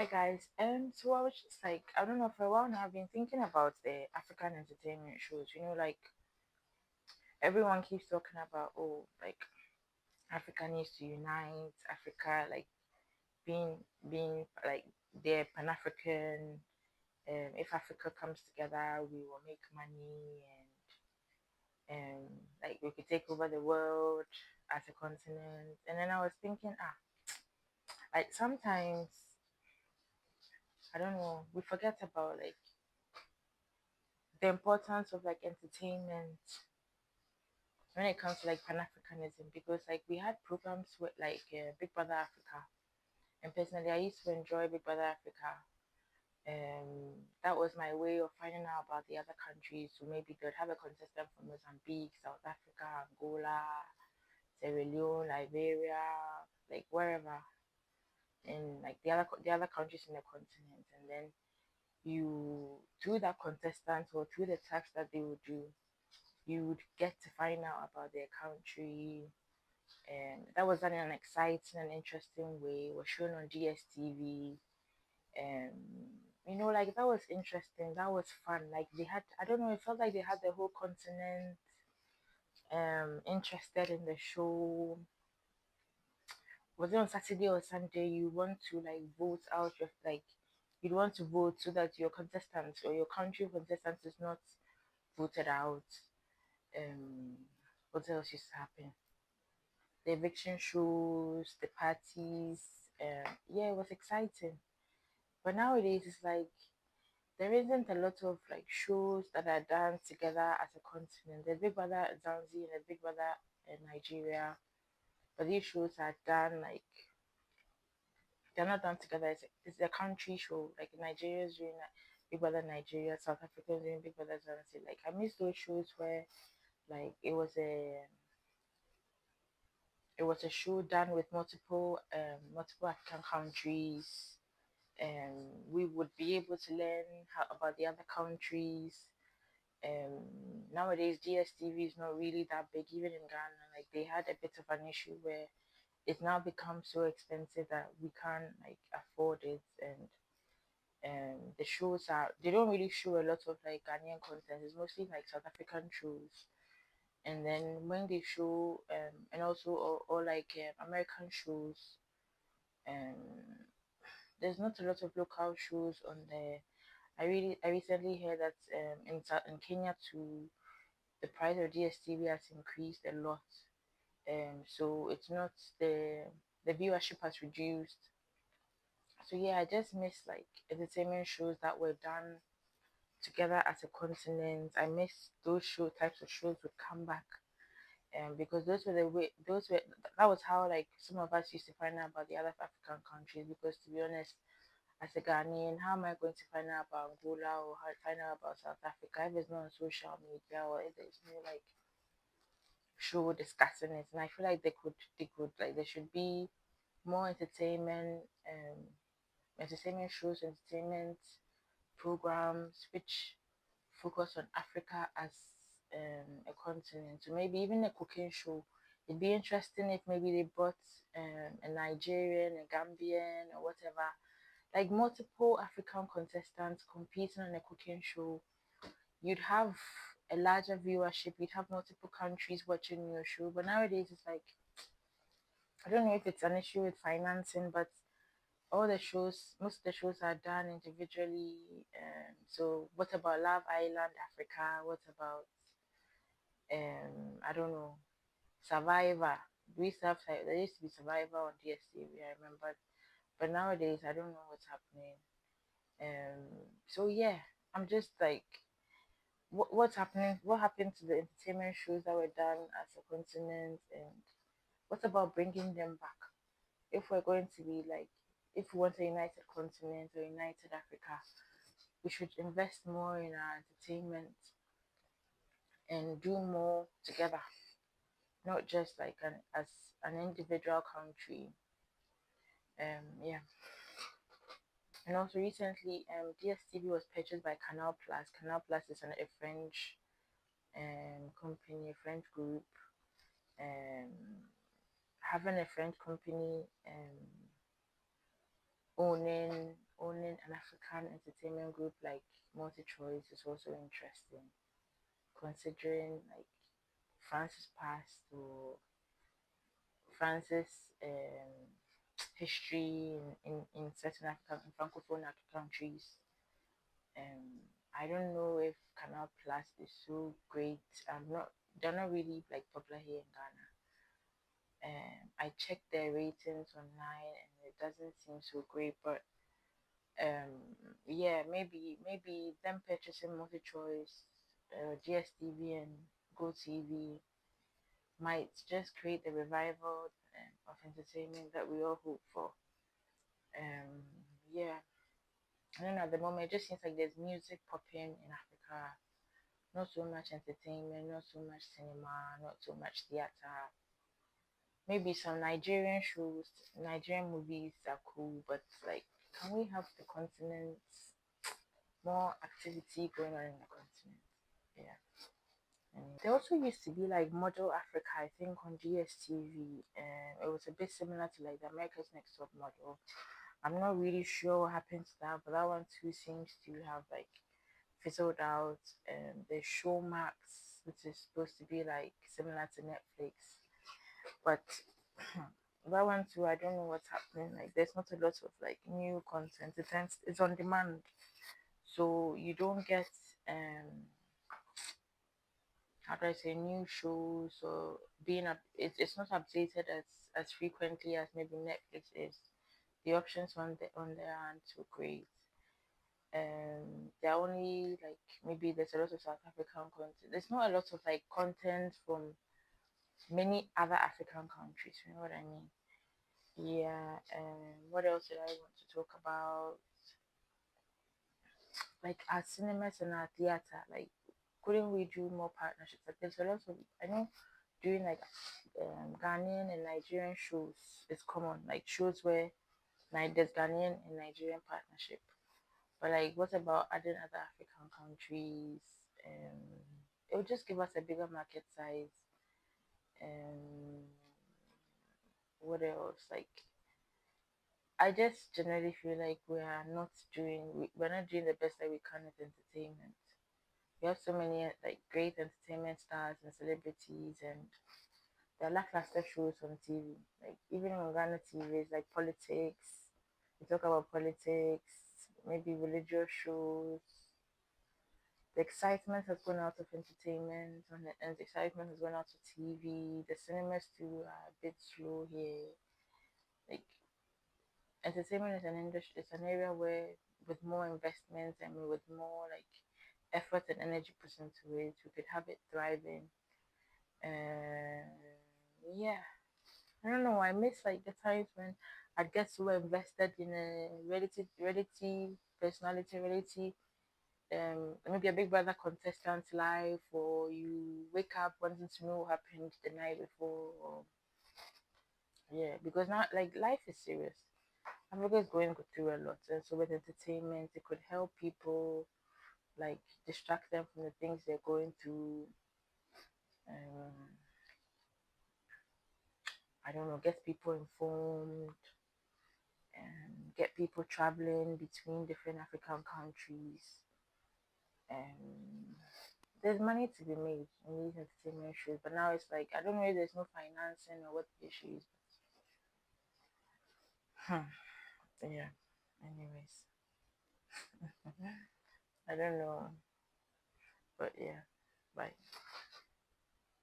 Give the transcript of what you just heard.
Hi guys, so I was just like, I don't know, for a while now I've been thinking about the African entertainment shows. Like everyone keeps talking about, oh, like Africa needs to unite, Africa like being like they're Pan African. If Africa comes together, we will make money and like we could take over the world as a continent. And then I was thinking, like sometimes I don't know, we forget about like the importance of like entertainment when it comes to like Pan Africanism, because like we had programs with like Big Brother Africa, and personally I used to enjoy Big Brother Africa. That was my way of finding out about the other countries. So maybe they'd have a contestant from Mozambique, South Africa, Angola, Sierra Leone, Liberia, like wherever, in like the other countries in the continent, and then you through that contestant or through the tasks that they would do, you would get to find out about their country. And that was done in an exciting and interesting way. It was shown on DSTV. And like that was interesting. That was fun. Like they had, I don't know, it felt like they had the whole continent interested in the show. Was it on Saturday or Sunday? You want to like vote out your like you'd want to vote so that your contestant or your country contestant is not voted out. Um what else used to happen? The eviction shows, the parties. Yeah, it was exciting. But nowadays, it's like there isn't a lot of like shows that are done together as a continent. There's Big Brother Zanzibar and there's Big Brother in Nigeria, but these shows are done like they're not done together. It's a country show. Like Nigeria's doing Big Brother Nigeria, South Africa's doing Big Brother Zanzibar. Like I miss those shows where like it was a show done with multiple African countries, and we would be able to learn about the other countries. Nowadays, DSTV is not really that big, even in Ghana. Like they had a bit of an issue where it's now become so expensive that we can't like afford it, and the shows they don't really show a lot of like Ghanaian content. It's mostly like South African shows, and then when they show and also or like American shows, um there's not a lot of local shows on there. I recently heard that in Kenya too, the price of DSTV has increased a lot. So it's not the viewership has reduced. So yeah, I just miss like entertainment shows that were done together as a continent. I miss those types of shows would come back. Because those were that was how like some of us used to find out about the other African countries. Because to be honest, as a Ghanaian, how am I going to find out about Angola or how find out about South Africa if it's not on social media or if there's no like show discussing it? And I feel like they could like there should be more entertainment shows, entertainment programs which focus on Africa as a continent. So maybe even a cooking show. It'd be interesting if maybe they brought a Nigerian, a Gambian, or whatever, like multiple African contestants competing on a cooking show. You'd have a larger viewership. You'd have multiple countries watching your show. But nowadays, it's like I don't know if it's an issue with financing, but most of the shows are done individually. So what about Love Island Africa? What about I don't know, Survivor? We used to have there used to be Survivor on DSTV, I remember, but nowadays I don't know what's happening. So yeah, I'm just like, what's happening? What happened to the entertainment shows that were done as a continent, and what about bringing them back? If we're going to be like, if we want a united continent or united Africa, we should invest more in our entertainment and do more together, not just like as an individual country. Yeah. And also recently, DSTV was purchased by Canal Plus. Canal Plus is a French company, a French group. Um, having a French company owning an African entertainment group like MultiChoice is also interesting, considering like France's past or France's history in certain African francophone countries. I don't know if Canal Plus is so great. They're not really like popular here in Ghana. I checked their ratings online and it doesn't seem so great, but yeah, maybe them purchasing multi-choice, GSTV and GoTV might just create the revival of entertainment that we all hope for. Um, yeah, I don't know. At the moment, it just seems like there's music popping in Africa. Not so much entertainment, not so much cinema, not so much theater. Maybe some Nigerian shows, Nigerian movies are cool, but like, can we have the continent more activity going on in the continent? Yeah. And there also used to be like Model Africa, I think, on GSTV, and it was a bit similar to like the America's Next Top Model. I'm not really sure what happened to that, but that one too seems to have like fizzled out. And the Showmax, which is supposed to be like similar to Netflix, but that one too, I don't know what's happening. Like, there's not a lot of like new content. It's on demand, so you don't get how do I say, new shows or it's not updated as frequently as maybe Netflix is. The options on there aren't so great. They're only like, maybe there's a lot of South African content. There's not a lot of like content from many other African countries. You know what I mean? Yeah. What else did I want to talk about? Like our cinemas and our theater. Like, couldn't we do more partnerships? Like, there's a lot of, I know, doing like Ghanaian and Nigerian shows is common. Like shows where there's Ghanaian and Nigerian partnership. But like, what about adding other African countries? It would just give us a bigger market size. Um, what else? Like, I just generally feel like we're not doing the best that we can with entertainment. We have so many like great entertainment stars and celebrities, and there are lackluster shows on TV. Like even on Ghana TV, it's like politics. We talk about politics, maybe religious shows. The excitement has gone out of entertainment, and the excitement has gone out of TV. The cinemas too are a bit slow here. Like, entertainment is an industry, it's an area where with more investment and with more like effort and energy put into it, we could have it thriving. Uh, yeah, I don't know. I miss like the times when I'd get so invested in a reality, maybe a Big Brother contestant life, or you wake up wanting to know what happened the night before. Or, yeah, because now like life is serious. Africa is going through a lot, and so with entertainment, it could help people like distract them from the things they're going through. Um, I don't know, get people informed and get people traveling between different African countries. And there's money to be made in these entertainment shows, but now it's like, I don't know if there's no financing or what the issue is. But, yeah. Anyways, I don't know, but yeah. Bye.